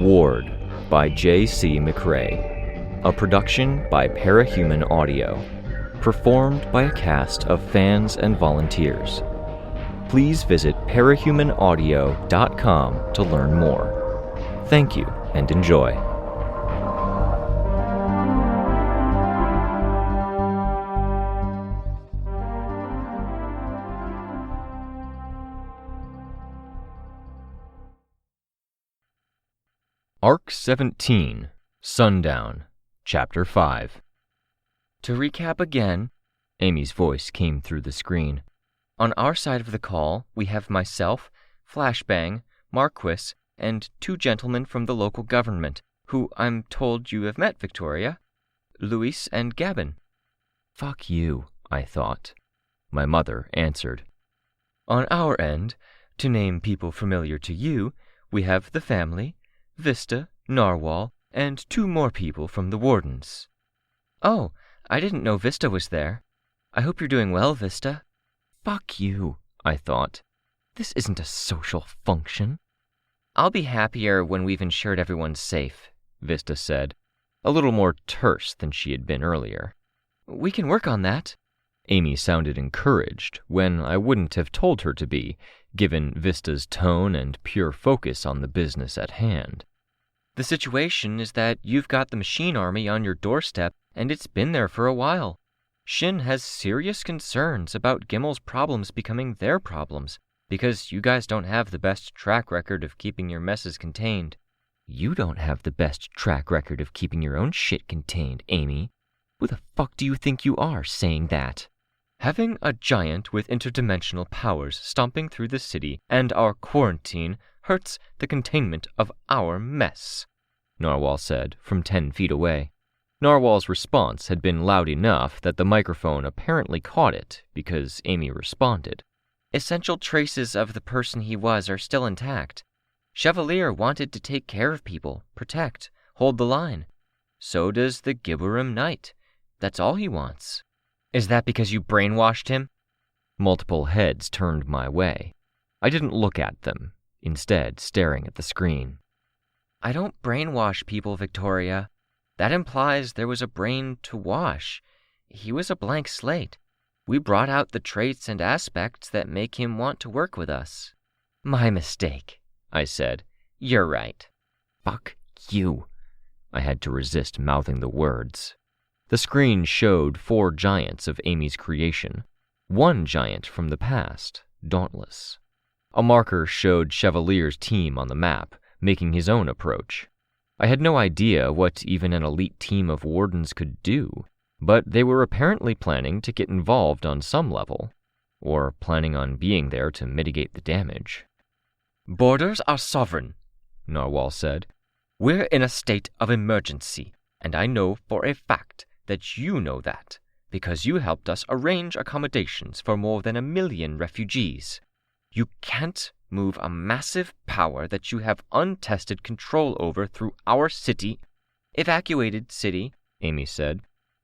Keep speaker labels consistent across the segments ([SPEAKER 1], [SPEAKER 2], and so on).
[SPEAKER 1] Ward by J.C. McRae. A production by Parahuman Audio. Performed by a cast of fans and volunteers. Please visit parahumanaudio.com to learn more. Thank you and enjoy. Arc 17, Sundown, Chapter 5.
[SPEAKER 2] To recap again, Amy's voice came through the screen. On our side of the call, we have myself, Flashbang, Marquis, and two gentlemen from the local government, who I'm told you have met, Victoria. Luis and Gabin.
[SPEAKER 1] Fuck you, I thought. My mother answered.
[SPEAKER 2] On our end, to name people familiar to you, we have the family, Vista, Narwhal, and two more people from the Wardens. Oh, I didn't know Vista was there. I hope you're doing well, Vista.
[SPEAKER 1] Fuck you, I thought. This isn't a social function.
[SPEAKER 2] I'll be happier when we've ensured everyone's safe,
[SPEAKER 1] Vista said, a little more terse than she had been earlier.
[SPEAKER 2] We can work on that.
[SPEAKER 1] Amy sounded encouraged when I wouldn't have told her to be, given Vista's tone and pure focus on the business at hand.
[SPEAKER 2] The situation is that you've got the machine army on your doorstep, and it's been there for a while. Shin has serious concerns about Gimmel's problems becoming their problems, because you guys don't have the best track record of keeping your messes contained.
[SPEAKER 1] You don't have the best track record of keeping your own shit contained, Amy. Who the fuck do you think you are saying that?
[SPEAKER 2] Having a giant with interdimensional powers stomping through the city and our quarantine hurts the containment of our mess,
[SPEAKER 1] Narwhal said from 10 feet away. Narwhal's response had been loud enough that the microphone apparently caught it because Amy responded.
[SPEAKER 2] Essential traces of the person he was are still intact. Chevalier wanted to take care of people, protect, hold the line. So does the Gibberim Knight. That's all he wants. Is that because you brainwashed him?
[SPEAKER 1] Multiple heads turned my way. I didn't look at them, instead staring at the screen.
[SPEAKER 2] I don't brainwash people, Victoria. That implies there was a brain to wash. He was a blank slate. We brought out the traits and aspects that make him want to work with us.
[SPEAKER 1] My mistake, I said.
[SPEAKER 2] You're right.
[SPEAKER 1] Fuck you. I had to resist mouthing the words. The screen showed 4 giants of Amy's creation. 1 giant from the past, Dauntless. A marker showed Chevalier's team on the map, making his own approach. I had no idea what even an elite team of wardens could do, but they were apparently planning to get involved on some level, or planning on being there to mitigate the damage.
[SPEAKER 2] Borders are sovereign, Narwhal said. We're in a state of emergency, and I know for a fact that you know that, because you helped us arrange accommodations for more than 1 million refugees. You can't move a massive power that you have untested control over through our city. Evacuated city, Amy said.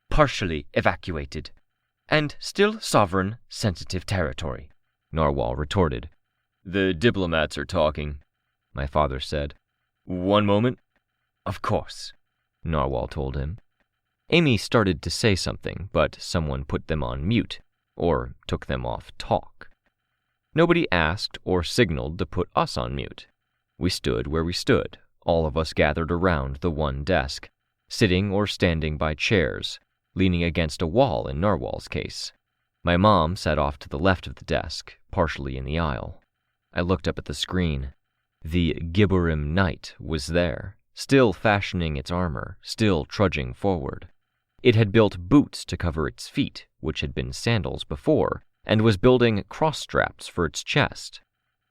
[SPEAKER 2] Partially evacuated. And still sovereign, sensitive territory,
[SPEAKER 1] Narwhal retorted.
[SPEAKER 3] The diplomats are talking,
[SPEAKER 1] my father said.
[SPEAKER 3] 1 moment.
[SPEAKER 2] Of course,
[SPEAKER 1] Narwhal told him. Amy started to say something, but someone put them on mute, or took them off talk. Nobody asked or signaled to put us on mute. We stood where we stood, all of us gathered around the one desk, sitting or standing by chairs, leaning against a wall in Narwhal's case. My mom sat off to the left of the desk, partially in the aisle. I looked up at the screen. The Gibberim Knight was there, still fashioning its armor, still trudging forward. It had built boots to cover its feet, which had been sandals before, and was building cross straps for its chest.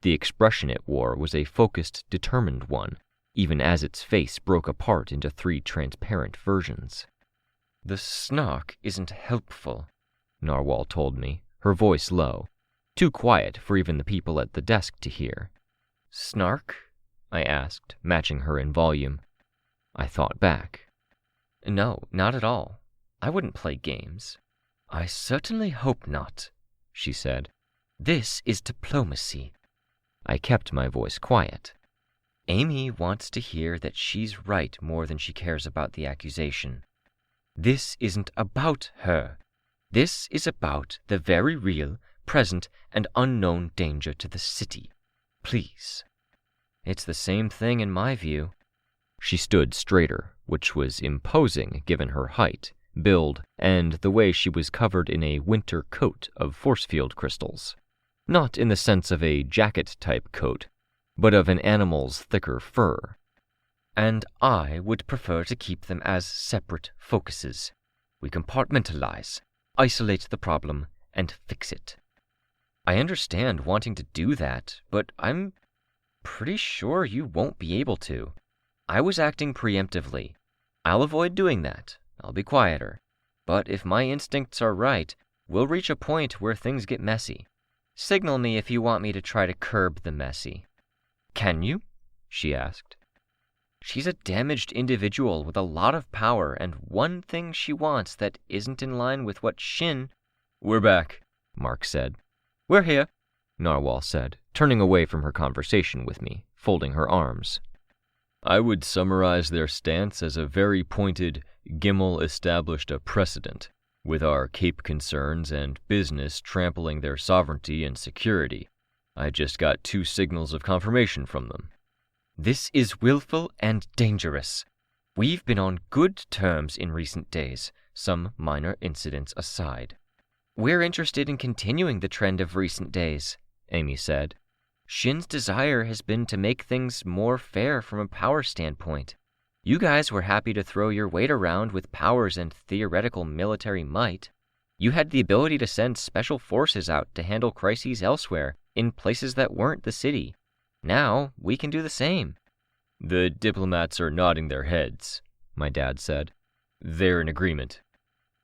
[SPEAKER 1] The expression it wore was a focused, determined one, even as its face broke apart into 3 transparent versions.
[SPEAKER 2] The snark isn't helpful,
[SPEAKER 1] Narwhal told me, her voice low, too quiet for even the people at the desk to hear.
[SPEAKER 2] Snark?
[SPEAKER 1] I asked, matching her in volume. I thought back.
[SPEAKER 2] No, not at all. I wouldn't play games.
[SPEAKER 3] I certainly hope not, she said. This is diplomacy.
[SPEAKER 1] I kept my voice quiet.
[SPEAKER 2] Amy wants to hear that she's right more than she cares about the accusation. This isn't about her. This is about the very real, present, and unknown danger to the city. Please. It's the same thing in my view.
[SPEAKER 1] She stood straighter, which was imposing given her height, build, and the way she was covered in a winter coat of force field crystals. Not in the sense of a jacket-type coat, but of an animal's thicker fur.
[SPEAKER 2] And I would prefer to keep them as separate focuses. We compartmentalize, isolate the problem, and fix it. I understand wanting to do that, but I'm pretty sure you won't be able to. I was acting preemptively. I'll avoid doing that. I'll be quieter. But if my instincts are right, we'll reach a point where things get messy. Signal me if you want me to try to curb the messy. Can you? She asked. She's a damaged individual with a lot of power and one thing she wants that isn't in line with what Shin...
[SPEAKER 1] We're back, Mark said.
[SPEAKER 2] We're here,
[SPEAKER 1] Narwhal said, turning away from her conversation with me, folding her arms. I would summarize their stance as a very pointed, Gimel established a precedent, with our Cape concerns and business trampling their sovereignty and security. I just got 2 signals of confirmation from them.
[SPEAKER 2] This is willful and dangerous. We've been on good terms in recent days, some minor incidents aside. We're interested in continuing the trend of recent days, Amy said. Shin's desire has been to make things more fair from a power standpoint. You guys were happy to throw your weight around with powers and theoretical military might. You had the ability to send special forces out to handle crises elsewhere, in places that weren't the city. Now, we can do the same.
[SPEAKER 1] The diplomats are nodding their heads, my dad said. They're in agreement.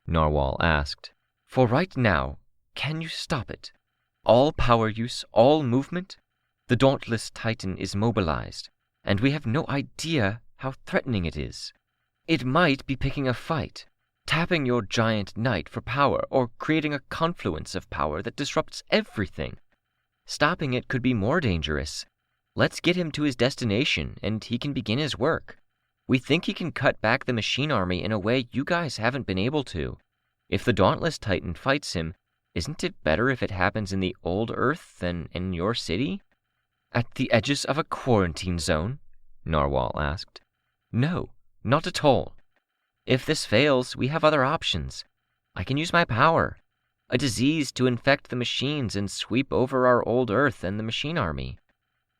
[SPEAKER 1] Narwhal asked.
[SPEAKER 2] For right now, can you stop it? All power use, all movement? The Dauntless Titan is mobilized, and we have no idea how threatening it is. It might be picking a fight, tapping your giant knight for power, or creating a confluence of power that disrupts everything. Stopping it could be more dangerous. Let's get him to his destination, and he can begin his work. We think he can cut back the machine army in a way you guys haven't been able to. If the Dauntless Titan fights him, isn't it better if it happens in the old Earth than in your city? At the edges of a quarantine zone? Narwhal asked. No, not at all. If this fails, we have other options. I can use my power. A disease to infect the machines and sweep over our old Earth and the machine army.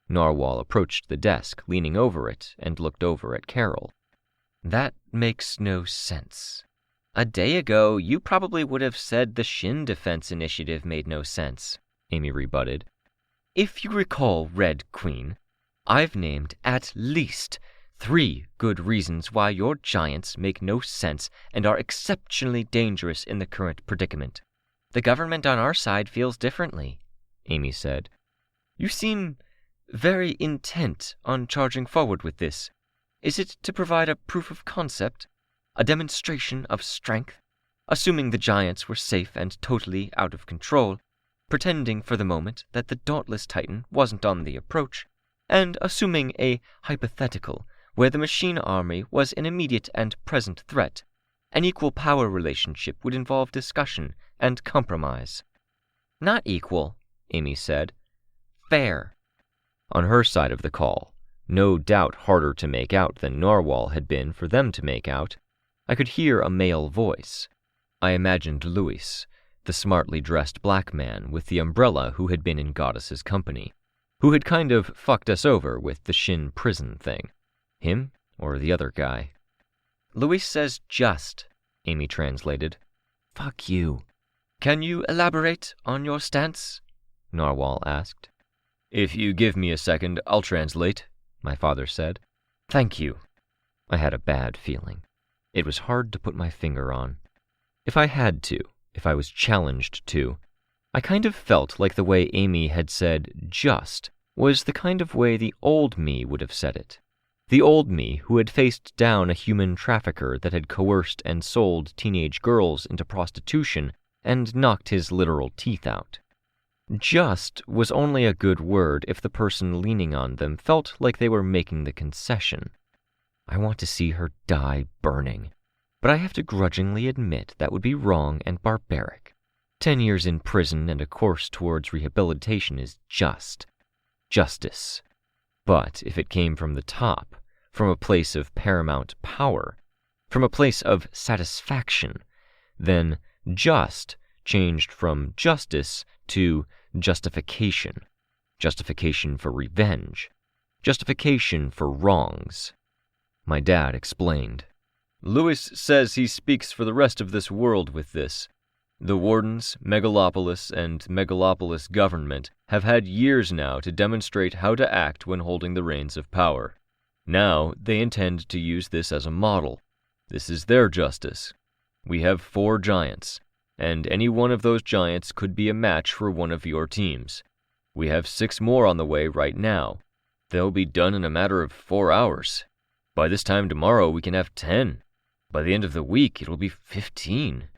[SPEAKER 1] Narwhal approached the desk, leaning over it, and looked over at Carol.
[SPEAKER 2] That makes no sense. A day ago, you probably would have said the Shin Defense Initiative made no sense, Amy rebutted. If you recall, Red Queen, I've named at least 3 good reasons why your giants make no sense and are exceptionally dangerous in the current predicament. The government on our side feels differently, Amy said. You seem very intent on charging forward with this. Is it to provide a proof of concept? A demonstration of strength? Assuming the giants were safe and totally out of control, pretending for the moment that the Dauntless Titan wasn't on the approach, and assuming a hypothetical where the machine army was an immediate and present threat, an equal power relationship would involve discussion and compromise. Not equal, Amy said. Fair.
[SPEAKER 1] On her side of the call, no doubt harder to make out than Narwhal had been for them to make out, I could hear a male voice. I imagined Louis, the smartly dressed black man with the umbrella who had been in Goddess's company, who had kind of fucked us over with the Shin prison thing. Him or the other guy?
[SPEAKER 2] Louis says just, Amy translated.
[SPEAKER 1] Fuck you.
[SPEAKER 2] Can you elaborate on your stance?
[SPEAKER 1] Narwhal asked. If you give me a second, I'll translate, my father said. Thank you. I had a bad feeling. It was hard to put my finger on. If I had to, if I was challenged to, I kind of felt like the way Amy had said just was the kind of way the old me would have said it. The old me who had faced down a human trafficker that had coerced and sold teenage girls into prostitution and knocked his literal teeth out. Just was only a good word if the person leaning on them felt like they were making the concession. I want to see her die burning, but I have to grudgingly admit that would be wrong and barbaric. 10 years in prison and a course towards rehabilitation is justice. But if it came from the top, from a place of paramount power, from a place of satisfaction, then just changed from justice to justification. Justification for revenge. Justification for wrongs. My dad explained.
[SPEAKER 3] Lewis says he speaks for the rest of this world with this. The wardens, Megalopolis, and Megalopolis government have had years now to demonstrate how to act when holding the reins of power. Now they intend to use this as a model. This is their justice. We have 4 giants, and any one of those giants could be a match for one of your teams. We have 6 more on the way right now. They'll be done in a matter of 4 hours. By this time tomorrow we can have 10. By the end of the week it'll be 15.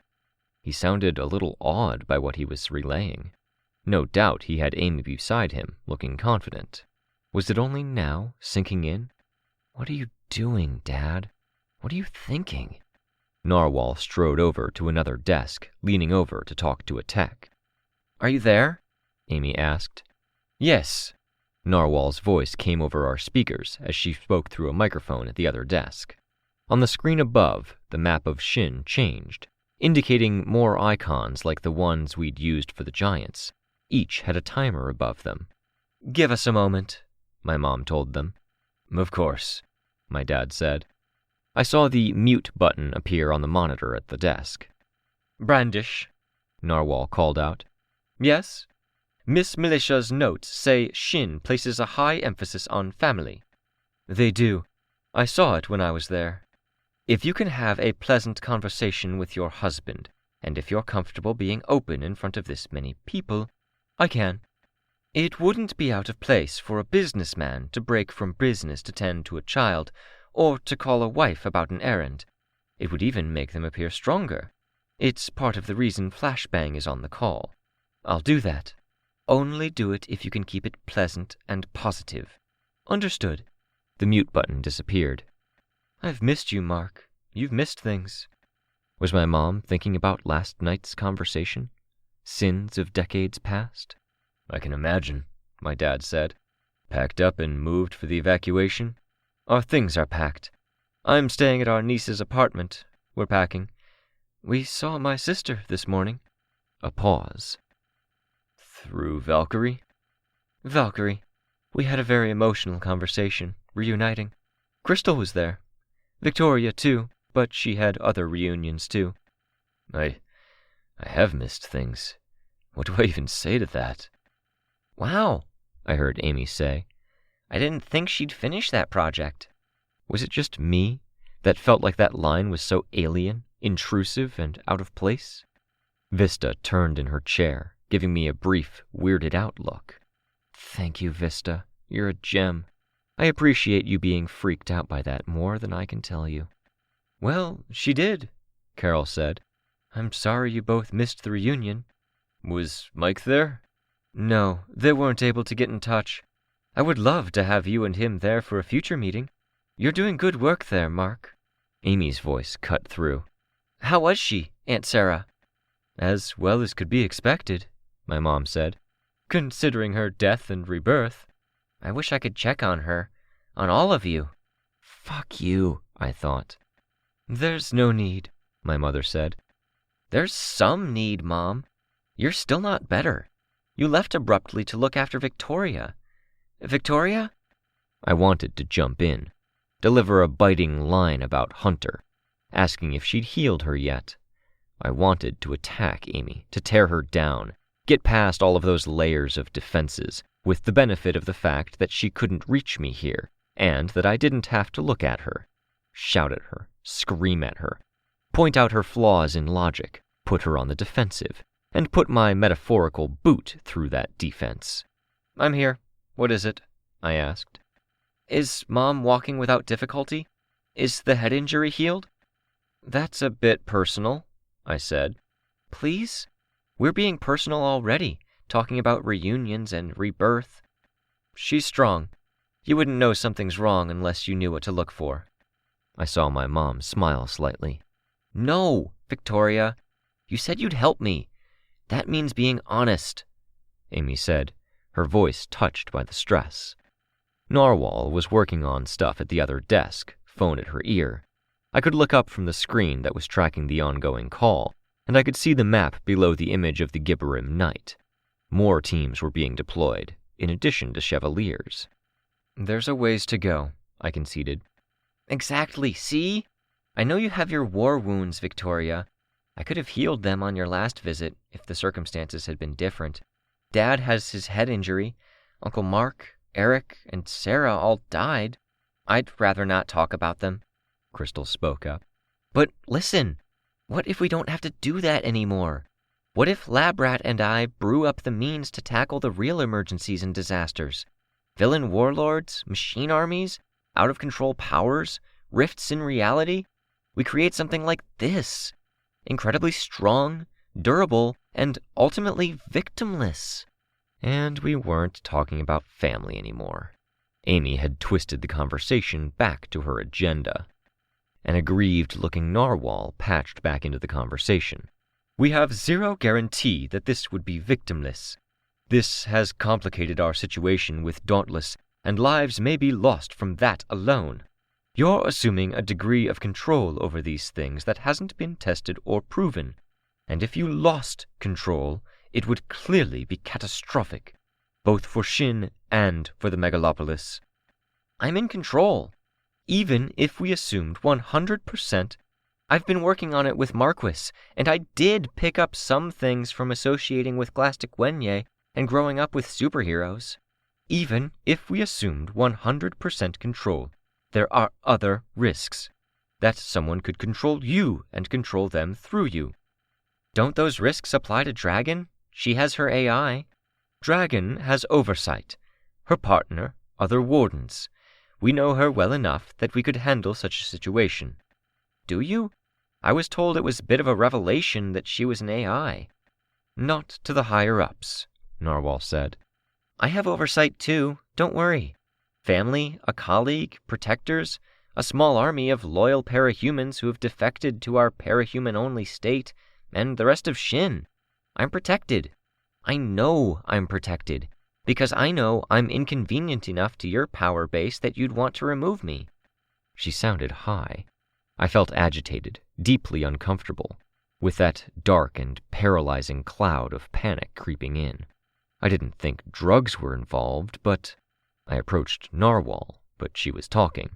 [SPEAKER 1] He sounded a little awed by what he was relaying. No doubt he had Amy beside him, looking confident. Was it only now sinking in? What are you doing, Dad? What are you thinking? Narwhal strode over to another desk, leaning over to talk to a tech.
[SPEAKER 2] Are you there?
[SPEAKER 1] Amy asked.
[SPEAKER 2] Yes.
[SPEAKER 1] Narwhal's voice came over our speakers as she spoke through a microphone at the other desk. On the screen above, the map of Shin changed, indicating more icons like the ones we'd used for the giants. Each had a timer above them.
[SPEAKER 2] Give us a moment,
[SPEAKER 1] my mom told them.
[SPEAKER 3] Of course,
[SPEAKER 1] my dad said. I saw the mute button appear on the monitor at the desk.
[SPEAKER 2] Brandish,
[SPEAKER 1] Narwhal called out.
[SPEAKER 2] Yes? Miss Militia's notes say Shin places a high emphasis on family. They do. I saw it when I was there. If you can have a pleasant conversation with your husband, and if you're comfortable being open in front of this many people, I can. It wouldn't be out of place for a businessman to break from business to tend to a child, or to call a wife about an errand. It would even make them appear stronger. It's part of the reason Flashbang is on the call. I'll do that. Only do it if you can keep it pleasant and positive. Understood?
[SPEAKER 1] The mute button disappeared.
[SPEAKER 2] I've missed you, Mark. You've missed things.
[SPEAKER 1] Was my mom thinking about last night's conversation? Sins of decades past?
[SPEAKER 3] I can imagine, my dad said. Packed up and moved for the evacuation?
[SPEAKER 2] Our things are packed. I'm staying at our niece's apartment. We're packing. We saw my sister this morning.
[SPEAKER 1] A pause.
[SPEAKER 3] Through Valkyrie?
[SPEAKER 2] Valkyrie. We had a very emotional conversation, reuniting. Crystal was there. Victoria, too, but she had other reunions, too.
[SPEAKER 3] I have missed things. What do I even say to that?
[SPEAKER 2] Wow,
[SPEAKER 1] I heard Amy say.
[SPEAKER 2] I didn't think she'd finish that project.
[SPEAKER 1] Was it just me that felt like that line was so alien, intrusive, and out of place? Vista turned in her chair, giving me a brief, weirded-out look. Thank you, Vista. You're a gem. I appreciate you being freaked out by that more than I can tell you.
[SPEAKER 2] Well, she did, Carol said. I'm sorry you both missed the reunion.
[SPEAKER 3] Was Mike there?
[SPEAKER 2] No, they weren't able to get in touch. I would love to have you and him there for a future meeting. You're doing good work there, Mark.
[SPEAKER 1] Amy's voice cut through.
[SPEAKER 2] How was she, Aunt Sarah?
[SPEAKER 1] As well as could be expected, my mom said.
[SPEAKER 2] Considering her death and rebirth. I wish I could check on her. On all of you.
[SPEAKER 1] Fuck you, I thought.
[SPEAKER 2] There's no need,
[SPEAKER 1] my mother said.
[SPEAKER 2] There's some need, Mom. You're still not better. You left abruptly to look after Victoria. Victoria?
[SPEAKER 1] I wanted to jump in, deliver a biting line about Hunter, asking if she'd healed her yet. I wanted to attack Amy, to tear her down, get past all of those layers of defenses, with the benefit of the fact that she couldn't reach me here, and that I didn't have to look at her, shout at her, scream at her, point out her flaws in logic, put her on the defensive, and put my metaphorical boot through that defense.
[SPEAKER 2] I'm here. What is it?
[SPEAKER 1] I asked.
[SPEAKER 2] Is Mom walking without difficulty? Is the head injury healed?
[SPEAKER 1] That's a bit personal, I said.
[SPEAKER 2] Please? We're being personal already. talking about reunions and rebirth. She's strong. You wouldn't know something's wrong unless you knew what to look for.
[SPEAKER 1] I saw my mom smile slightly.
[SPEAKER 2] No, Victoria. You said you'd help me. That means being honest,
[SPEAKER 1] Amy said, her voice touched by the stress. Narwhal was working on stuff at the other desk, phone at her ear. I could look up from the screen that was tracking the ongoing call, and I could see the map below the image of the Gibberim Knight. More teams were being deployed, in addition to Chevaliers.
[SPEAKER 2] There's a ways to go, I conceded. Exactly, see? I know you have your war wounds, Victoria. I could have healed them on your last visit if the circumstances had been different. Dad has his head injury. Uncle Mark, Eric, and Sarah all died. I'd rather not talk about them.
[SPEAKER 1] Crystal spoke up.
[SPEAKER 2] But listen, what if we don't have to do that anymore? What if Labrat and I brew up the means to tackle the real emergencies and disasters? Villain warlords, machine armies, out-of-control powers, rifts in reality? We create something like this. Incredibly strong, durable, and ultimately victimless.
[SPEAKER 1] And we weren't talking about family anymore. Amy had twisted the conversation back to her agenda. An aggrieved-looking narwhal patched back into the conversation. We have zero guarantee that this would be victimless. This has complicated our situation with Dauntless, and lives may be lost from that alone. You're assuming a degree of control over these things that hasn't been tested or proven, and if you lost control, it would clearly be catastrophic, both for Shin and for the Megalopolis.
[SPEAKER 2] I'm in control.
[SPEAKER 1] Even if we assumed 100%,
[SPEAKER 2] I've been working on it with Marquis, and I did pick up some things from associating with Glastic Wenye and growing up with superheroes.
[SPEAKER 1] Even if we assumed 100% control, there are other risks. That someone could control you and control them through you.
[SPEAKER 2] Don't those risks apply to Dragon? She has her AI.
[SPEAKER 1] Dragon has oversight. Her partner, other wardens. We know her well enough that we could handle such a situation.
[SPEAKER 2] Do you? I was told it was a bit of a revelation that she was an AI.
[SPEAKER 1] Not to the higher-ups, Narwhal said.
[SPEAKER 2] I have oversight too, don't worry. Family, a colleague, protectors, a small army of loyal parahumans who have defected to our parahuman-only state, and the rest of Shin. I'm protected. I know I'm protected, because I know I'm inconvenient enough to your power base that you'd want to remove me.
[SPEAKER 1] She sounded high. I felt agitated, deeply uncomfortable, with that dark and paralyzing cloud of panic creeping in. I didn't think drugs were involved, but I approached Narwhal, but she was talking.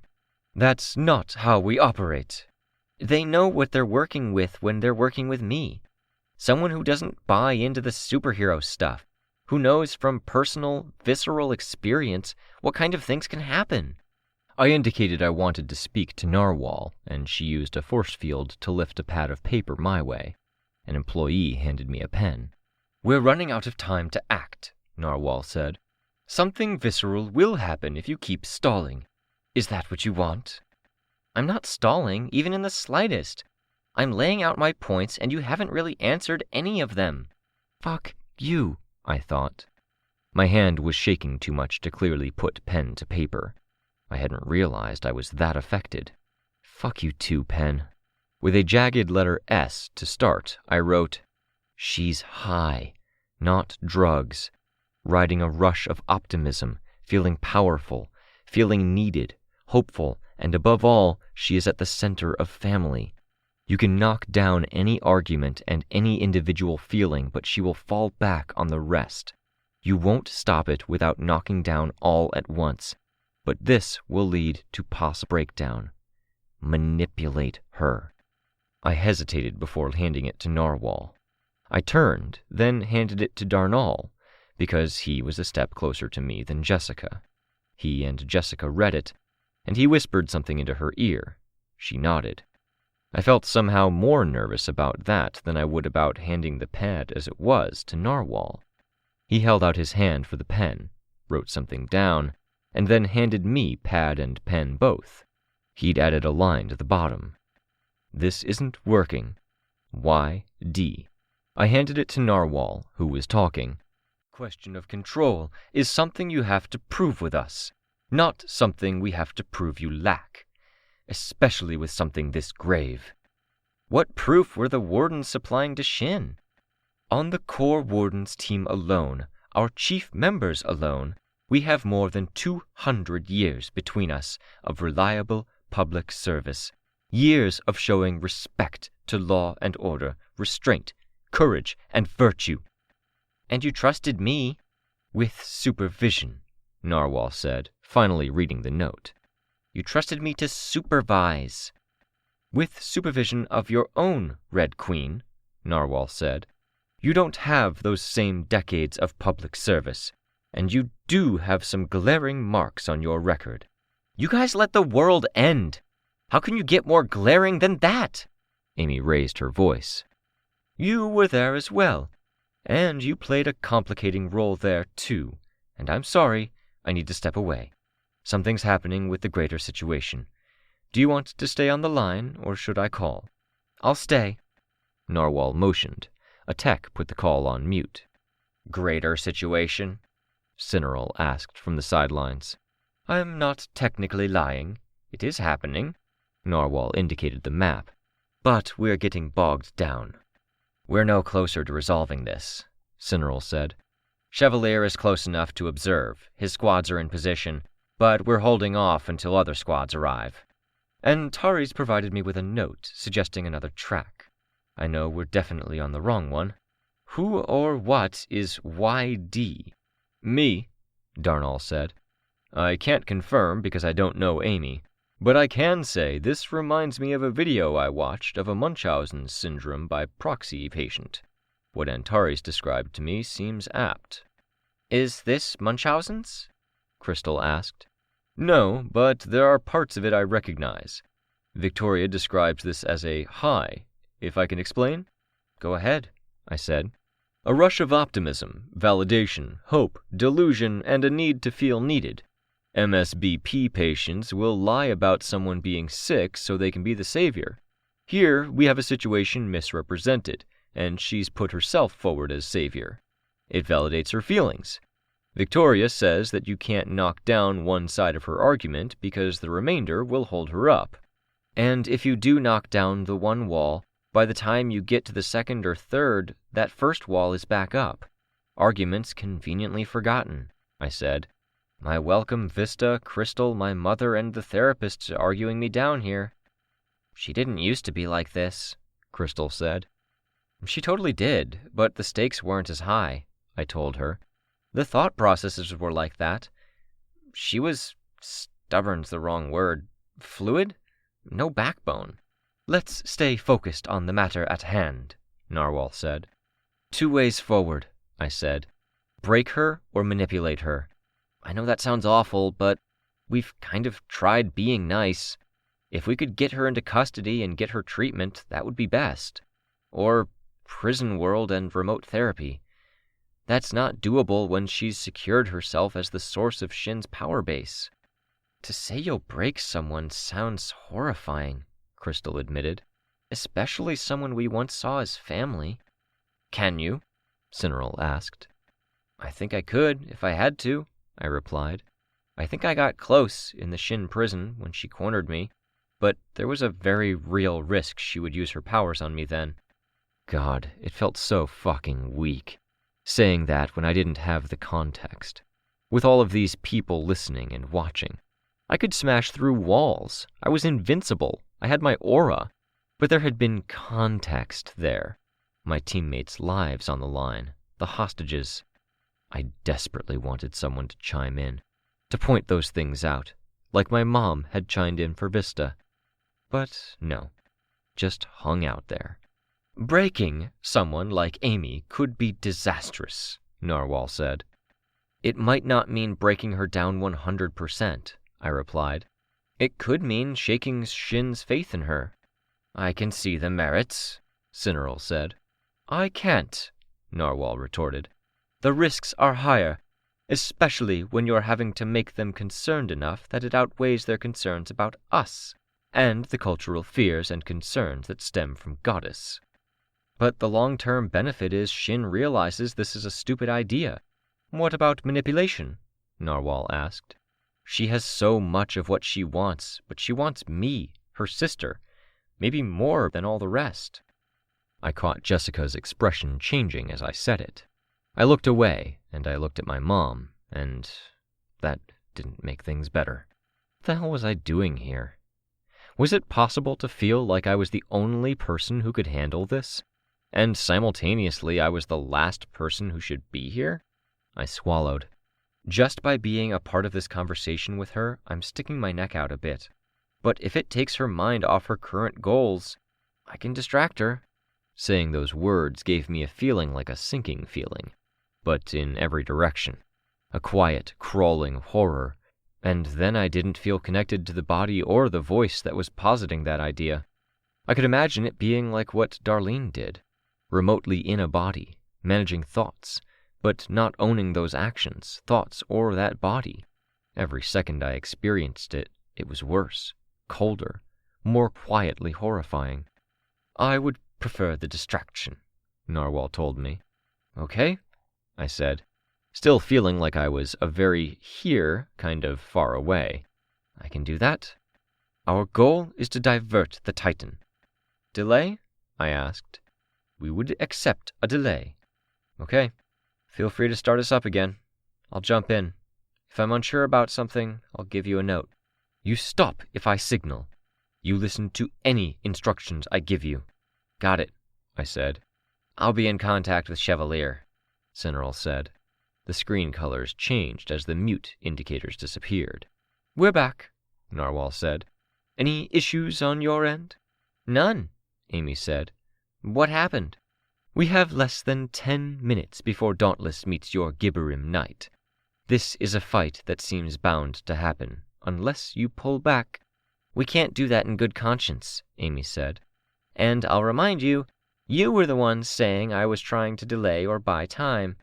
[SPEAKER 1] That's not how we operate.
[SPEAKER 2] They know what they're working with when they're working with me. Someone who doesn't buy into the superhero stuff, who knows from personal, visceral experience what kind of things can happen.
[SPEAKER 1] I indicated I wanted to speak to Narwhal, and she used a force field to lift a pad of paper my way. An employee handed me a pen. We're running out of time to act, Narwhal said. Something visceral will happen if you keep stalling. Is that what you want?
[SPEAKER 2] I'm not stalling, even in the slightest. I'm laying out my points, and you haven't really answered any of them.
[SPEAKER 1] Fuck you, I thought. My hand was shaking too much to clearly put pen to paper. I hadn't realized I was that affected. Fuck you too, pen. With a jagged letter S to start, I wrote, She's high, not drugs. Riding a rush of optimism, feeling powerful, feeling needed, hopeful, and above all, she is at the center of family. You can knock down any argument and any individual feeling, but she will fall back on the rest. You won't stop it without knocking down all at once, but this will lead to possible breakdown. Manipulate her. I hesitated before handing it to Narwhal. I turned, then handed it to Darnall, because he was a step closer to me than Jessica. He and Jessica read it, and he whispered something into her ear. She nodded. I felt somehow more nervous about that than I would about handing the pad as it was to Narwhal. He held out his hand for the pen, wrote something down, and then handed me pad and pen both. He'd added a line to the bottom. This isn't working. Y.D. I handed it to Narwhal, who was talking.
[SPEAKER 2] question of control is something you have to prove with us, not something we have to prove you lack, especially with something this grave. What proof were the wardens supplying to Shin? On the core wardens team alone, our chief members alone, we have more than 200 years between us of reliable public service, years of showing respect to law and order, restraint, courage, and virtue. And you trusted me? With supervision, Narwhal said, finally reading the note. You trusted me to supervise. With supervision of your own, Red Queen, Narwhal said. You don't have those same decades of public service, and you do have some glaring marks on your record. You guys let the world end. How can you get more glaring than that? Amy raised her voice. You were there as well, and you played a complicating role there too, and I'm sorry, I need to step away. Something's happening with the greater situation. Do you want to stay on the line, or should I call? I'll stay. Narwhal motioned. A tech put the call on mute. Greater situation? Cineral asked from the sidelines. I'm not technically lying. It is happening. Narwhal indicated the map. But we're getting bogged down. We're no closer to resolving this, Cineral said. Chevalier is close enough to observe. His squads are in position, but we're holding off until other squads arrive. And Tari's provided me with a note suggesting another track. I know we're definitely on the wrong one. Who or what is YD? Me, Darnall said. I can't confirm because I don't know Amy, but I can say this reminds me of a video I watched of a Munchausen syndrome by proxy patient. What Antares described to me seems apt. Is this Munchausen's? Crystal asked. No, but there are parts of it I recognize. Victoria describes this as a high. If I can explain? Go ahead, I said. A rush of optimism, validation, hope, delusion, and a need to feel needed. MSBP patients will lie about someone being sick so they can be the savior. Here, we have a situation misrepresented, and she's put herself forward as savior. It validates her feelings. Victoria says that you can't knock down one side of her argument because the remainder will hold her up. And if you do knock down the one wall, by the time you get to the second or third, that first wall is back up. Arguments conveniently forgotten, I said. My welcome Vista, Crystal, my mother, and the therapist arguing me down here. She didn't used to be like this, Crystal said. She totally did, but the stakes weren't as high, I told her. The thought processes were like that. She was, stubborn's the wrong word, fluid? No backbone. Let's stay focused on the matter at hand, Narwhal said. 2 ways forward, I said. Break her or manipulate her. I know that sounds awful, but we've kind of tried being nice. If we could get her into custody and get her treatment, that would be best. Or prison world and remote therapy. That's not doable when she's secured herself as the source of Shin's power base. To say you'll break someone sounds horrifying, Crystal admitted. Especially someone we once saw as family. Can you? Cineral asked. I think I could, if I had to, I replied. I think I got close in the Shin prison when she cornered me, but there was a very real risk she would use her powers on me then. God, it felt so fucking weak, saying that when I didn't have the context. With all of these people listening and watching. I could smash through walls. I was invincible. I had my aura. But there had been context there. My teammates' lives on the line. The hostages. I desperately wanted someone to chime in. To point those things out. Like my mom had chimed in for Vista. But no. Just hung out there. Breaking someone like Amy could be disastrous, Narwhal said. It might not mean breaking her down 100%, I replied. It could mean shaking Shin's faith in her. I can see the merits, Cineral said. I can't, Narwhal retorted. The risks are higher, especially when you're having to make them concerned enough that it outweighs their concerns about us, and the cultural fears and concerns that stem from Goddess. But the long-term benefit is Shin realizes this is a stupid idea,
[SPEAKER 1] What about manipulation? Narwhal asked. She has so much of what she wants, but she wants me, her sister, maybe more than all the rest. I caught Jessica's expression changing as I said it. I looked away, and I looked at my mom, and that didn't make things better. What the hell was I doing here? Was it possible to feel like I was the only person who could handle this? And simultaneously I was the last person who should be here? I swallowed. Just by being a part of this conversation with her, I'm sticking my neck out a bit. But if it takes her mind off her current goals, I can distract her. Saying those words gave me a feeling like a sinking feeling, but in every direction. A quiet, crawling horror. And then I didn't feel connected to the body or the voice that was positing that idea. I could imagine it being like what Darlene did, remotely in a body, managing thoughts, but not owning those actions, thoughts, or that body. Every second I experienced it, it was worse, colder, more quietly horrifying. I would prefer the distraction, Narwhal told me. Okay, I said, still feeling like I was a very here kind of far away. I can do that. Our goal is to divert the Titan. Delay? I asked. We would accept a delay. Okay. Feel free to start us up again. I'll jump in. If I'm unsure about something, I'll give you a note. You stop if I signal. You listen to any instructions I give you. Got it, I said. I'll be in contact with Chevalier, Cineral said. The screen colors changed as the mute indicators disappeared. We're back, Narwhal said. Any issues on your end? None, Amy said. What happened? We have less than 10 minutes before Dauntless meets your Gibberim Knight. This is a fight that seems bound to happen, unless you pull back. We can't do that in good conscience, Amy said. And I'll remind you, you were the ones saying I was trying to delay or buy time.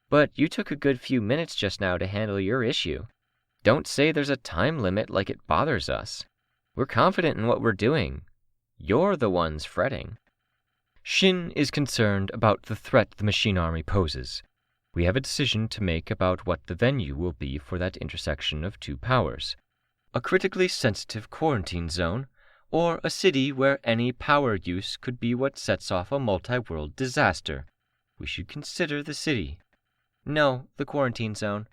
[SPEAKER 1] But you took a good few minutes just now to handle your issue. Don't say there's a time limit like it bothers us. We're confident in what we're doing. You're the ones fretting. Shin is concerned about the threat the machine army poses. We have a decision to make about what the venue will be for that intersection of two powers. A critically sensitive quarantine zone, or a city where any power use could be what sets off a multi-world disaster. We should consider the city. No, the quarantine zone.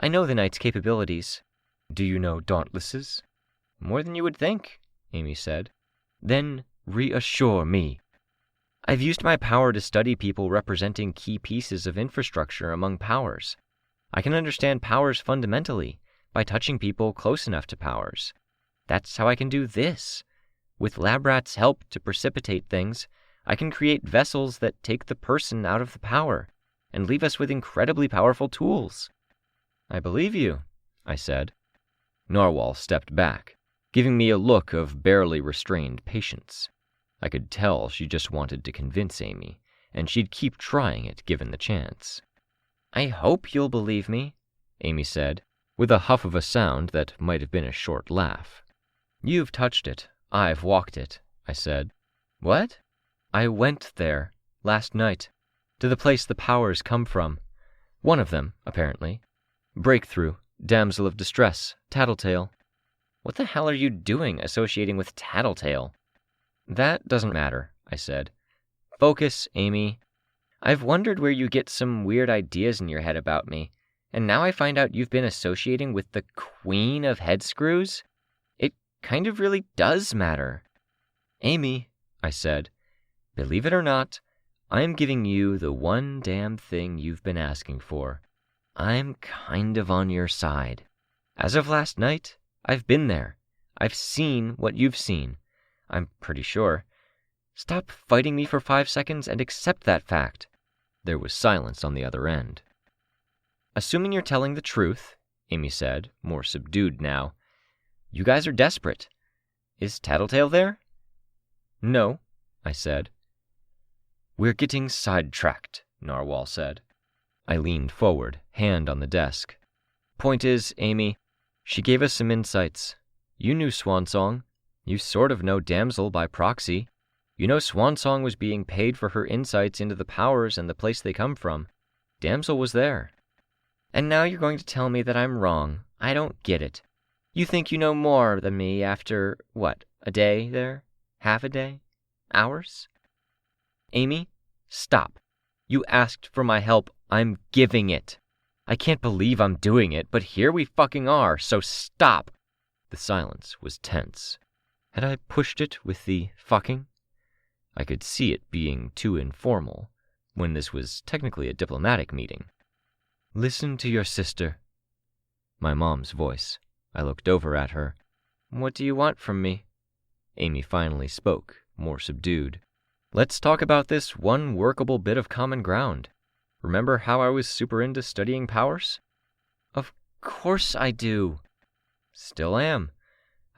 [SPEAKER 1] I know the Knight's capabilities. Do you know Dauntless's? More than you would think, Amy said. Then reassure me. I've used my power to study people representing key pieces of infrastructure among powers. I can understand powers fundamentally by touching people close enough to powers. That's how I can do this. With Labrat's help to precipitate things, I can create vessels that take the person out of the power and leave us with incredibly powerful tools. I believe you, I said. Narwhal stepped back, giving me a look of barely restrained patience. I could tell she just wanted to convince Amy, and she'd keep trying it given the chance. I hope you'll believe me, Amy said, with a huff of a sound that might have been a short laugh. You've touched it. I've walked it, I said. What? I went there, last night, to the place the powers come from. One of them, apparently. Breakthrough, damsel of distress, Tattletale. What the hell are you doing associating with Tattletale? That doesn't matter, I said. Focus, Amy. I've wondered where you get some weird ideas in your head about me, and now I find out you've been associating with the Queen of Head Screws? It kind of really does matter. Amy, I said, believe it or not, I'm giving you the one damn thing you've been asking for. I'm kind of on your side. As of last night, I've been there. I've seen what you've seen. I'm pretty sure. Stop fighting me for 5 seconds and accept that fact. There was silence on the other end. Assuming you're telling the truth, Amy said, more subdued now, you guys are desperate. Is Tattletale there? No, I said. We're getting sidetracked, Narwhal said. I leaned forward, hand on the desk. Point is, Amy, she gave us some insights. You knew Swansong. You sort of know Damsel by proxy. You know Swansong was being paid for her insights into the powers and the place they come from. Damsel was there.
[SPEAKER 2] And now you're going to tell me that I'm wrong. I don't get it. You think you know more than me after, what, a day there? Half a day? Hours? Amy, stop. You asked for my help. I'm giving it. I can't believe I'm doing it, but here we fucking are, so stop. The silence was tense. Had I pushed it with the fucking? I could see it being too informal, when this was technically a diplomatic meeting. Listen to your sister. My mom's voice. I looked over at her. What do you want from me? Amy finally spoke, more subdued. Let's talk about this one workable bit of common ground. Remember how I was super into studying powers? Of course I do. Still am.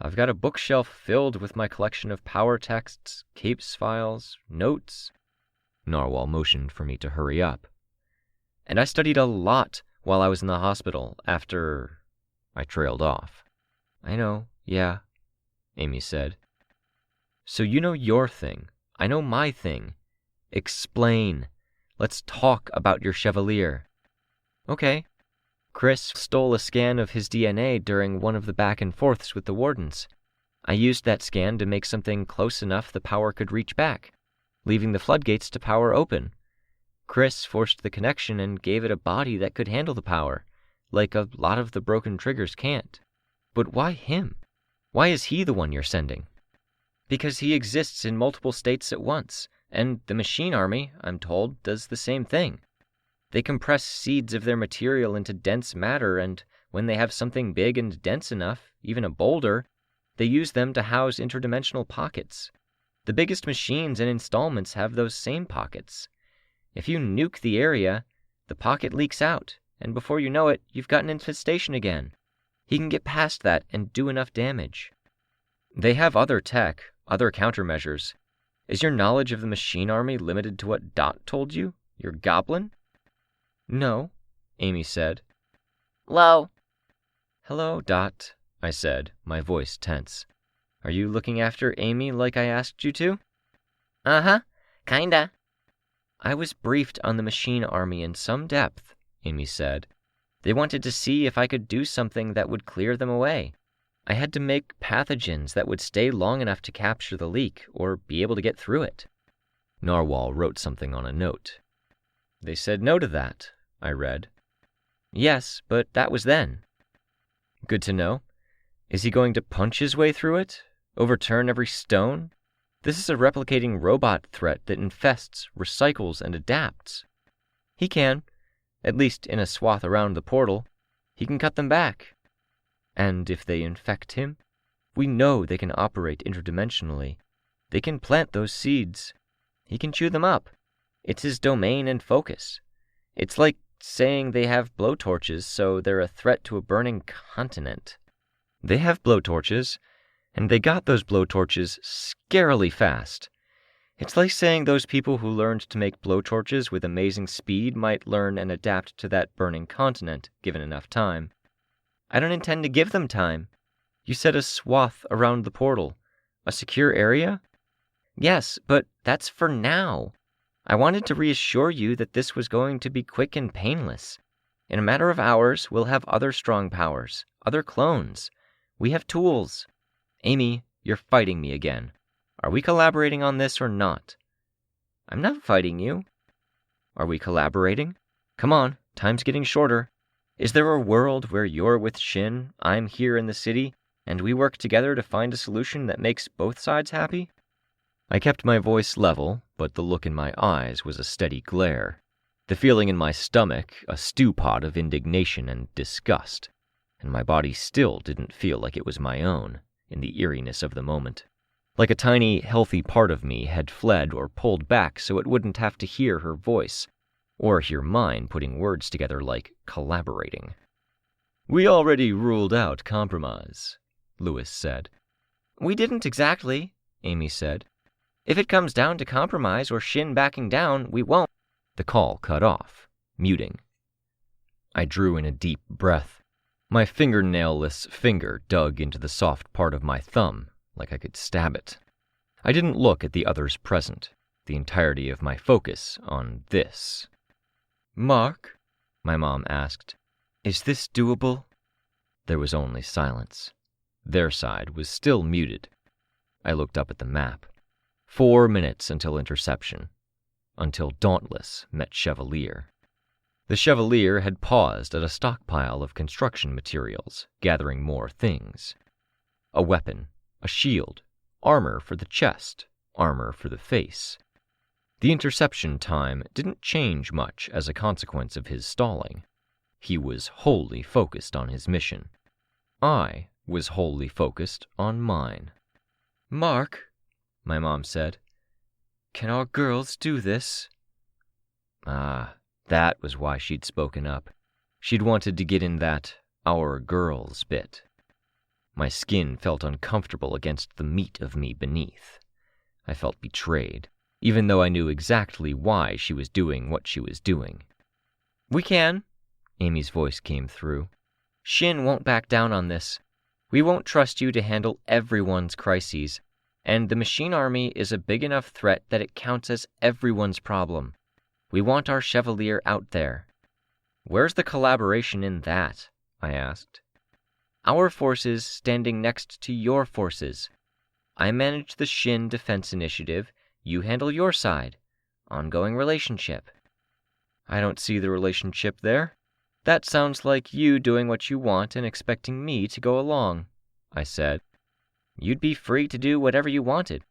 [SPEAKER 2] I've got a bookshelf filled with my collection of power texts, capes files, notes. Narwhal motioned for me to hurry up. And I studied a lot while I was in the hospital after... I trailed off. I know, yeah, Amy said. So you know your thing. I know my thing. Explain. Let's talk about your Chevalier. Okay. Chris stole a scan of his DNA during one of the back and forths with the Wardens. I used that scan to make something close enough the power could reach back, leaving the floodgates to power open. Chris forced the connection and gave it a body that could handle the power, like a lot of the broken triggers can't. But why him? Why is he the one you're sending? Because he exists in multiple states at once, and the machine army, I'm told, does the same thing. They compress seeds of their material into dense matter, and when they have something big and dense enough, even a boulder, they use them to house interdimensional pockets. The biggest machines and installments have those same pockets. If you nuke the area, the pocket leaks out, and before you know it, you've got an infestation again. He can get past that and do enough damage. They have other tech, other countermeasures. Is your knowledge of the machine army limited to what Dot told you? Your goblin? No, Amy said.
[SPEAKER 4] Hello.
[SPEAKER 2] Hello, Dot, I said, my voice tense. Are you looking after Amy like I asked you to?
[SPEAKER 4] Uh-huh, kinda.
[SPEAKER 2] I was briefed on the machine army in some depth, Amy said. They wanted to see if I could do something that would clear them away. I had to make pathogens that would stay long enough to capture the leak or be able to get through it. Narwhal wrote something on a note. They said no to that, I read. Yes, but that was then. Good to know. Is he going to punch his way through it? Overturn every stone? This is a replicating robot threat that infests, recycles, and adapts. He can, at least in a swath around the portal. He can cut them back. And if they infect him, we know they can operate interdimensionally. They can plant those seeds. He can chew them up. It's his domain and focus. It's like saying they have blowtorches, so they're a threat to a burning continent. They have blowtorches, and they got those blowtorches scarily fast. It's like saying those people who learned to make blowtorches with amazing speed might learn and adapt to that burning continent, given enough time. I don't intend to give them time. You said a swath around the portal. A secure area? Yes, but that's for now. I wanted to reassure you that this was going to be quick and painless. In a matter of hours, we'll have other strong powers, other clones. We have tools. Amy, you're fighting me again. Are we collaborating on this or not? I'm not fighting you. Are we collaborating? Come on, time's getting shorter. Is there a world where you're with Shin, I'm here in the city, and we work together to find a solution that makes both sides happy? I kept my voice level, but the look in my eyes was a steady glare. The feeling in my stomach, a stew pot of indignation and disgust. And my body still didn't feel like it was my own, in the eeriness of the moment. Like a tiny, healthy part of me had fled or pulled back so it wouldn't have to hear her voice, or hear mine putting words together like collaborating. We already ruled out compromise, Lewis said. We didn't exactly, Amy said. If it comes down to compromise or Shin backing down, we won't. The call cut off, muting. I drew in a deep breath. My fingernail-less finger dug into the soft part of my thumb, like I could stab it. I didn't look at the others present, the entirety of my focus on this. Mark? My mom asked.
[SPEAKER 1] Is this doable? There was only silence. Their side was still muted. I looked up at the map. 4 minutes until interception. Until Dauntless met Chevalier. The Chevalier had paused at a stockpile of construction materials, gathering more things. A weapon, a shield, armor for the chest, armor for the face. The interception time didn't change much as a consequence of his stalling. He was wholly focused on his mission. I was wholly focused on mine. "Mark," my mom said, "can our girls do this?" That was why she'd spoken up. She'd wanted to get in that "our girls" bit. My skin felt uncomfortable against the meat of me beneath. I felt betrayed, even though I knew exactly why she was doing what she was doing. "We can," Amy's voice came through. "Shin won't back down on this. We won't trust you to handle everyone's crises, and the machine army is a big enough threat that it counts as everyone's problem. We want our Chevalier out there." "Where's the collaboration in that?" I asked. "Our forces standing next to your forces. I manage the Shin Defense Initiative, you handle your side. Ongoing relationship." "I don't see the relationship there. That sounds like you doing what you want and expecting me to go along," I said. "You'd be free to do whatever you wanted.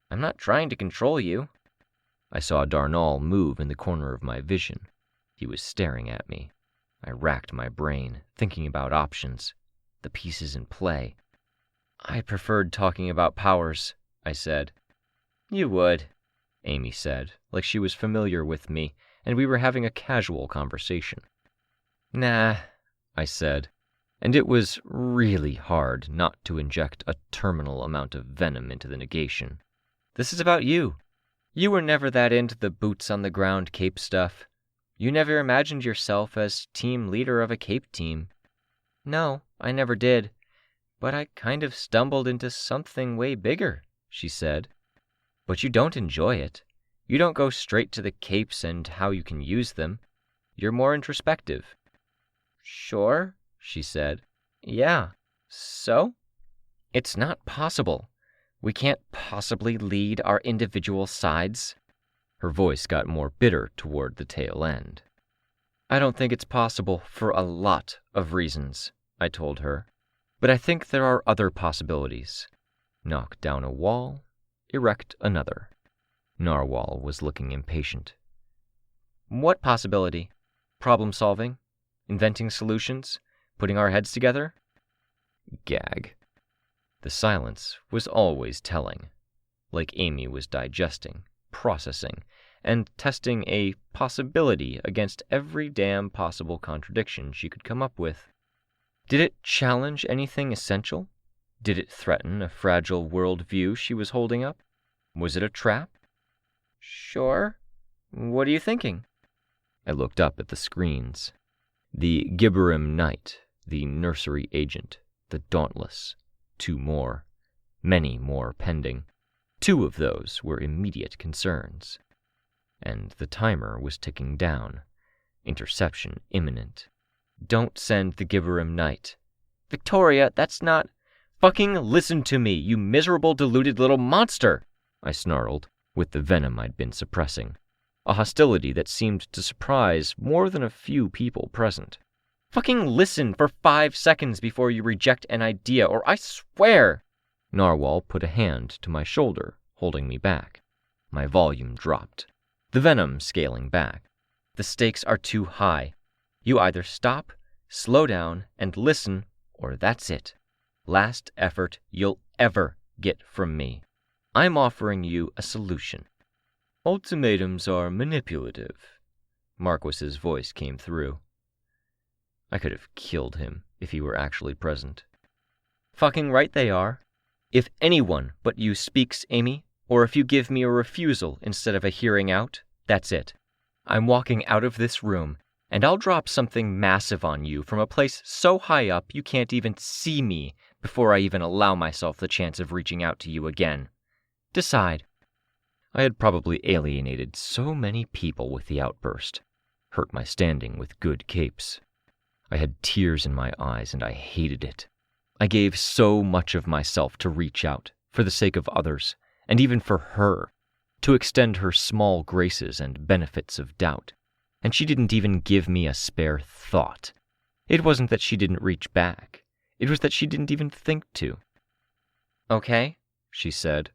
[SPEAKER 1] I'm not trying to control you." I saw Darnall move in the corner of my vision. He was staring at me. I racked my brain, thinking about options, the pieces in play. "I preferred talking about powers," I said. "You would," Amy said, like she was familiar with me and we were having a casual conversation. "Nah," I said, and it was really hard not to inject a terminal amount of venom into the negation. "This is about you. You were never that into the boots-on-the-ground cape stuff. You never imagined yourself as team leader of a cape team." "No, I never did. But I kind of stumbled into something way bigger," she said. "But you don't enjoy it. You don't go straight to the capes and how you can use them. You're more introspective." "Sure," she said. "Yeah. So?" "It's not possible. We can't possibly lead our individual sides." Her voice got more bitter toward the tail end. "I don't think it's possible for a lot of reasons," I told her. "But I think there are other possibilities. Knock down a wall, erect another." Narwhal was looking impatient. "What possibility? Problem solving? Inventing solutions? Putting our heads together?" Gag. The silence was always telling, like Amy was digesting, processing, and testing a possibility against every damn possible contradiction she could come up with. Did it challenge anything essential? Did it threaten a fragile worldview she was holding up? Was it a trap? "Sure. What are you thinking?" I looked up at the screens. The Gibberim Knight, the nursery agent, the Dauntless. 2 more. Many more pending. 2 of those were immediate concerns. And the timer was ticking down. Interception imminent. "Don't send the Gibberim Knight." "Victoria, that's not—" "Fucking listen to me, you miserable, deluded little monster!" I snarled, with the venom I'd been suppressing. A hostility that seemed to surprise more than a few people present. "Fucking listen for 5 seconds before you reject an idea, or I swear—" Narwhal put a hand to my shoulder, holding me back. My volume dropped. The venom scaling back. "The stakes are too high. You either stop, slow down, and listen, or that's it. Last effort you'll ever get from me. I'm offering you a solution." "Ultimatums are manipulative," Marquis's voice came through. I could have killed him if he were actually present. "Fucking right they are. If anyone but you speaks, Amy, or if you give me a refusal instead of a hearing out, that's it. I'm walking out of this room, and I'll drop something massive on you from a place so high up you can't even see me before I even allow myself the chance of reaching out to you again. Decide." I had probably alienated so many people with the outburst, hurt my standing with good capes. I had tears in my eyes, and I hated it. I gave so much of myself to reach out, for the sake of others, and even for her, to extend her small graces and benefits of doubt, and she didn't even give me a spare thought. It wasn't that she didn't reach back. It was that she didn't even think to.
[SPEAKER 2] Okay, she said.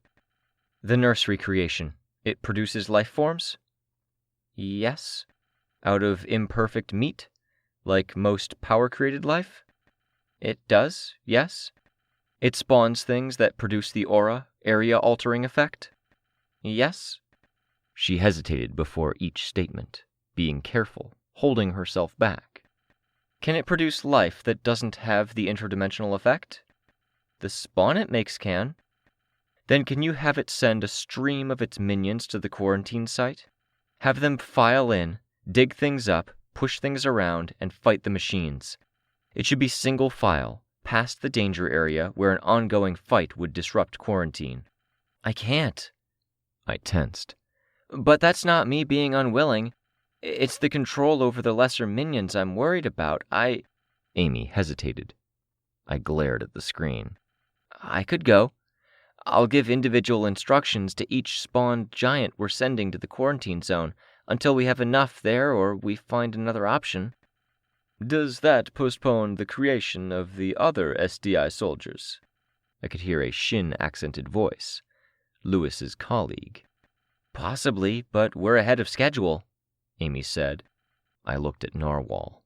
[SPEAKER 2] The nursery creation, it produces life forms? Yes. Out of imperfect meat, like most power-created life? It does, yes. It spawns things that produce the aura, area-altering effect? Yes.
[SPEAKER 1] She hesitated before each statement, being careful, holding herself back.
[SPEAKER 2] Can it produce life that doesn't have the interdimensional effect? The spawn it makes can. Then can you have it send a stream of its minions to the quarantine site? Have them file in, dig things up, push things around, and fight the machines. It should be single file, past the danger area where an ongoing fight would disrupt quarantine. I can't.
[SPEAKER 1] I tensed.
[SPEAKER 2] But that's not me being unwilling. It's the control over the lesser minions I'm worried about.
[SPEAKER 1] Amy hesitated. I glared at the screen.
[SPEAKER 2] I could go. I'll give individual instructions to each spawned giant we're sending to the quarantine zone until we have enough there or we find another option.
[SPEAKER 3] Does that postpone the creation of the other SDI soldiers?
[SPEAKER 1] I could hear a Shin-accented voice. Lewis's colleague.
[SPEAKER 2] Possibly, but we're ahead of schedule,
[SPEAKER 1] Amy said. I looked at Narwhal.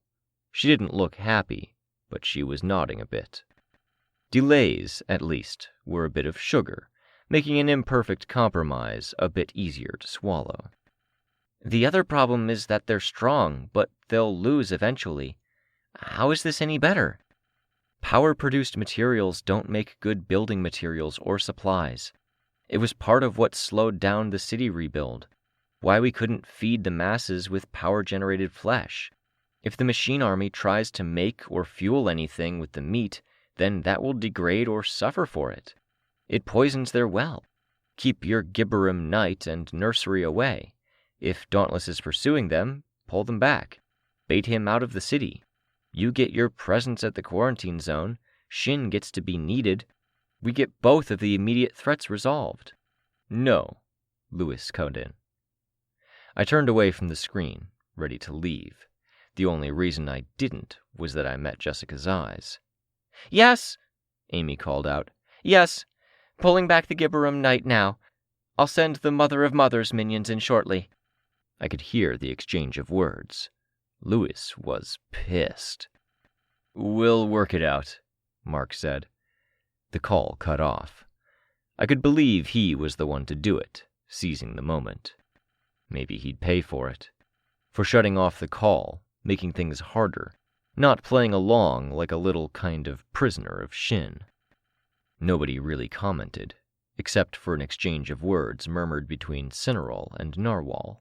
[SPEAKER 1] She didn't look happy, but she was nodding a bit. Delays, at least, were a bit of sugar, making an imperfect compromise a bit easier to swallow.
[SPEAKER 2] The other problem is that they're strong, but they'll lose eventually. How is this any better?
[SPEAKER 1] Power-produced materials don't make good building materials or supplies. It was part of what slowed down the city rebuild, why we couldn't feed the masses with power-generated flesh. If the machine army tries to make or fuel anything with the meat, then that will degrade or suffer for it. It poisons their well. Keep your Gibberim Knight and nursery away. If Dauntless is pursuing them, pull them back. Bait him out of the city. You get your presence at the quarantine zone. Shin gets to be needed. We get both of the immediate threats resolved.
[SPEAKER 3] No,
[SPEAKER 1] Lewis cut in. I turned away from the screen, ready to leave. The only reason I didn't was that I met Jessica's eyes.
[SPEAKER 2] Yes,
[SPEAKER 1] Amy called out.
[SPEAKER 2] Yes, pulling back the Gibberim Knight now. I'll send the Mother of Mothers minions in shortly.
[SPEAKER 1] I could hear the exchange of words. Lewis was pissed.
[SPEAKER 3] We'll work it out,
[SPEAKER 1] Mark said. The call cut off. I could believe he was the one to do it, seizing the moment. Maybe he'd pay for it. For shutting off the call, making things harder, not playing along like a little kind of prisoner of Shin. Nobody really commented, except for an exchange of words murmured between Cineral and Narwhal.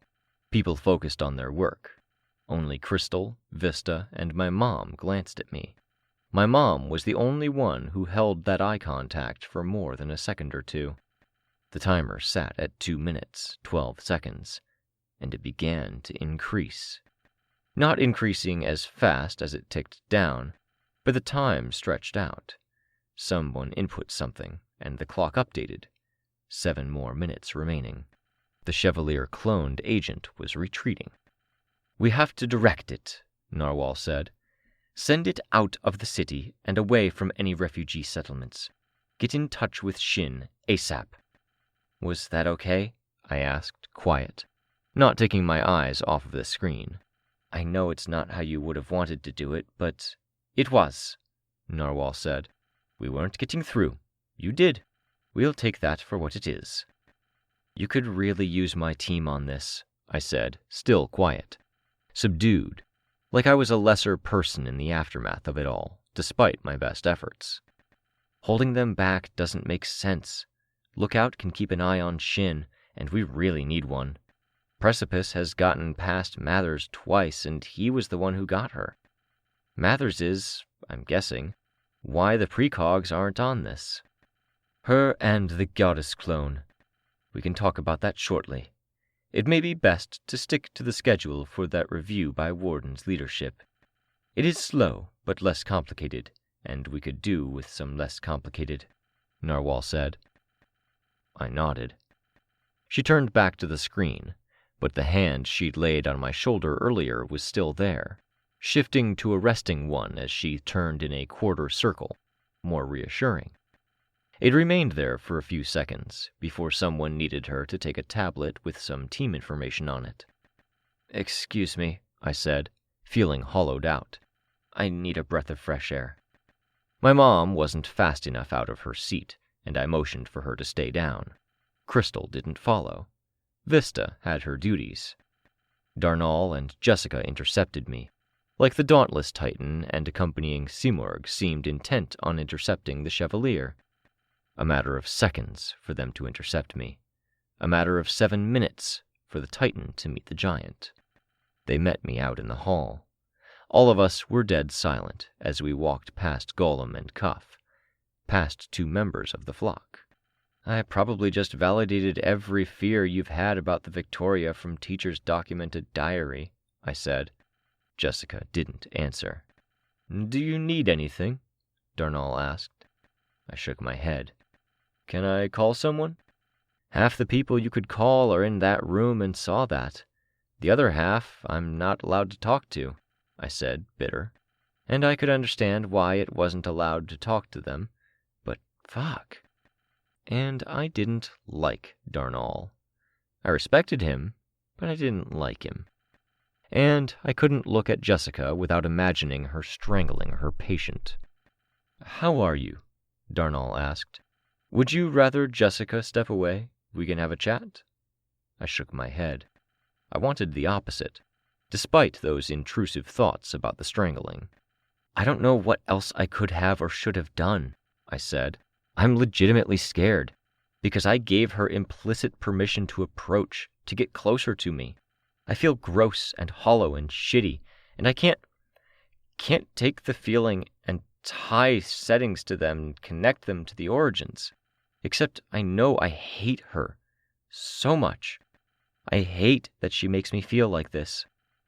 [SPEAKER 1] People focused on their work. Only Crystal, Vista, and my mom glanced at me. My mom was the only one who held that eye contact for more than a second or two. The timer sat at 2 minutes, 12 seconds, and it began to increase. Not increasing as fast as it ticked down, but the time stretched out. Someone input something, and the clock updated. 7 more minutes remaining. The Chevalier cloned agent was retreating. "We have to direct it," Narwhal said. "Send it out of the city and away from any refugee settlements. Get in touch with Shin ASAP." "Was that okay?" I asked, quiet, not taking my eyes off of the screen. "I know it's not how you would have wanted to do it, but it was," Narwhal said. "We weren't getting through. You did. We'll take that for what it is." "You could really use my team on this," I said, still quiet, subdued, like I was a lesser person in the aftermath of it all, despite my best efforts. "Holding them back doesn't make sense. Lookout can keep an eye on Shin, and we really need one. Precipice has gotten past Mathers twice, and he was the one who got her. Mathers is, I'm guessing, why the precogs aren't on this. Her and the goddess clone. We can talk about that shortly. It may be best to stick to the schedule for that review by Warden's leadership.
[SPEAKER 3] It is slow, but less complicated, and we could do with some less complicated, Narwhal said. I nodded. She turned back to the screen, but the hand she'd laid on my shoulder earlier was still there, shifting to a resting one as she turned in a quarter circle, more reassuring. It remained there for a few seconds before someone needed her to take a tablet with some team information on it. Excuse me, I said, feeling hollowed out. I need a breath of fresh air. My mom wasn't fast enough out of her seat, and I motioned for her to stay down. Crystal didn't follow. Vista had her duties. Darnall and Jessica intercepted me, like the Dauntless Titan and accompanying Simurgh seemed intent on intercepting the Chevalier. A matter of seconds for them to intercept me. A matter of 7 minutes for the Titan to meet the giant. They met me out in the hall. All of us were dead silent as we walked past Gollum and Cuff, past 2 members of the flock. I probably just validated every fear you've had about the Victoria from Teacher's documented diary, I said. Jessica didn't answer. Do you need anything? Darnall asked. I shook my head. Can I call someone? Half the people you could call are in that room and saw that. The other half I'm not allowed to talk to, I said, bitter. And I could understand why it wasn't allowed to talk to them, but fuck. And I didn't like Darnall. I respected him, but I didn't like him. And I couldn't look at Jessica without imagining her strangling her patient. How are you? Darnall asked. Would you rather Jessica step away? We can have a chat? I shook my head. I wanted the opposite, despite those intrusive thoughts about the strangling. I don't know what else I could have or should have done, I said. I'm legitimately scared, because I gave her implicit permission to approach, to get closer to me. I feel gross and hollow and shitty, and I can't take the feeling and tie settings to them and connect them to the origins. Except I know I hate her so much. I hate that she makes me feel like this.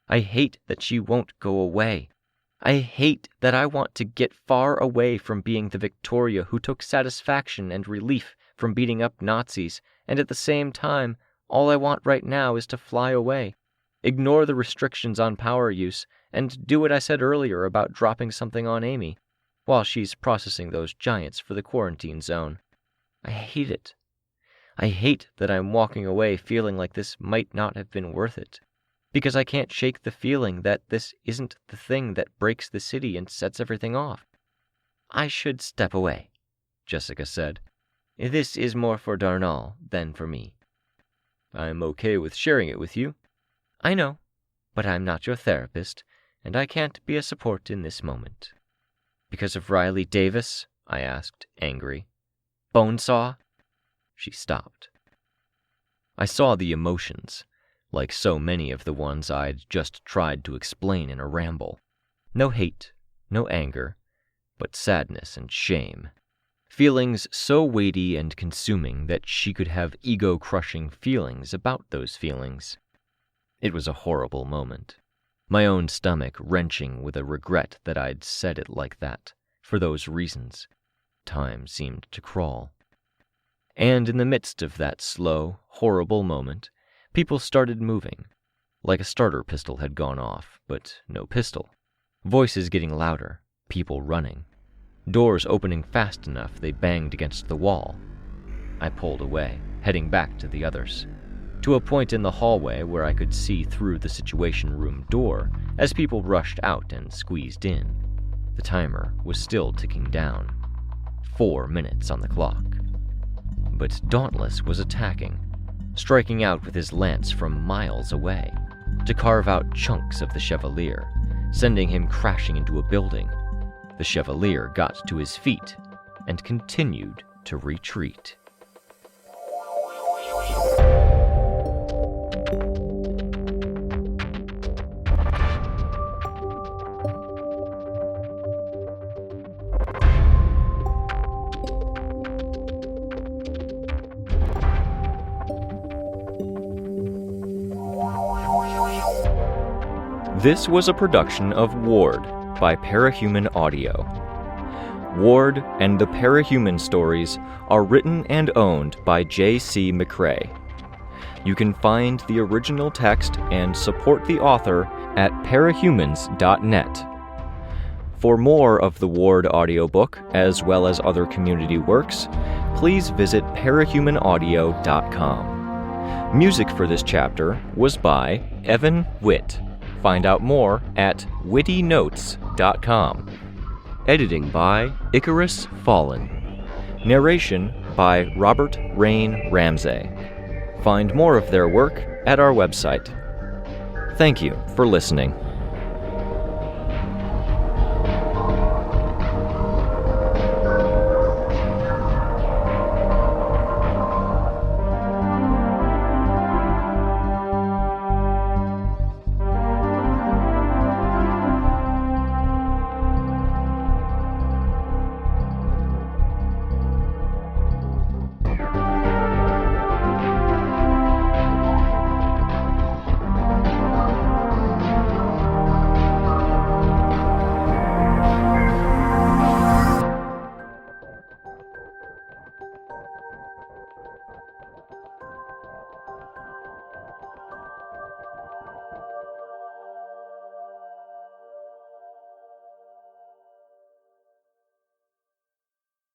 [SPEAKER 3] I hate that she won't go away. I hate that I want to get far away from being the Victoria who took satisfaction and relief from beating up Nazis, and at the same time, all I want right now is to fly away, ignore the restrictions on power use, and do what I said earlier about dropping something on Amy, while she's processing those giants for the quarantine zone. I hate it. I hate that I'm walking away feeling like this might not have been worth it, because I can't shake the feeling that this isn't the thing that breaks the city and sets everything off. I should step away, Jessica said. This is more for Darnall than for me. I'm okay with sharing it with you. I know, but I'm not your therapist, and I can't be a support in this moment. Because of Riley Davis? I asked, angry. Bonesaw? She stopped. I saw the emotions, like so many of the ones I'd just tried to explain in a ramble. No hate, no anger, but sadness and shame. Feelings so weighty and consuming that she could have ego-crushing feelings about those feelings. It was a horrible moment. My own stomach wrenching with a regret that I'd said it like that, for those reasons. Time seemed to crawl. And in the midst of that slow, horrible moment, people started moving, like a starter pistol had gone off, but no pistol. Voices getting louder, people running. Doors opening fast enough they banged against the wall. I pulled away, heading back to the others, to a point in the hallway where I could see through the Situation Room door as people rushed out and squeezed in. The timer was still ticking down. 4 minutes on the clock. But Dauntless was attacking, striking out with his lance from miles away, to carve out chunks of the Chevalier, sending him crashing into a building. The Chevalier got to his feet and continued to retreat.
[SPEAKER 1] This was a production of Ward by Parahuman Audio. Ward and the Parahuman stories are written and owned by J.C. McCrae. You can find the original text and support the author at parahumans.net. For more of the Ward audiobook, as well as other community works, please visit parahumanaudio.com. Music for this chapter was by Evan Witt. Find out more at wittynotes.com. Editing by IcarusFallen. Narration by Robert Rein Ramsay. Find more of their work at our website. Thank you for listening.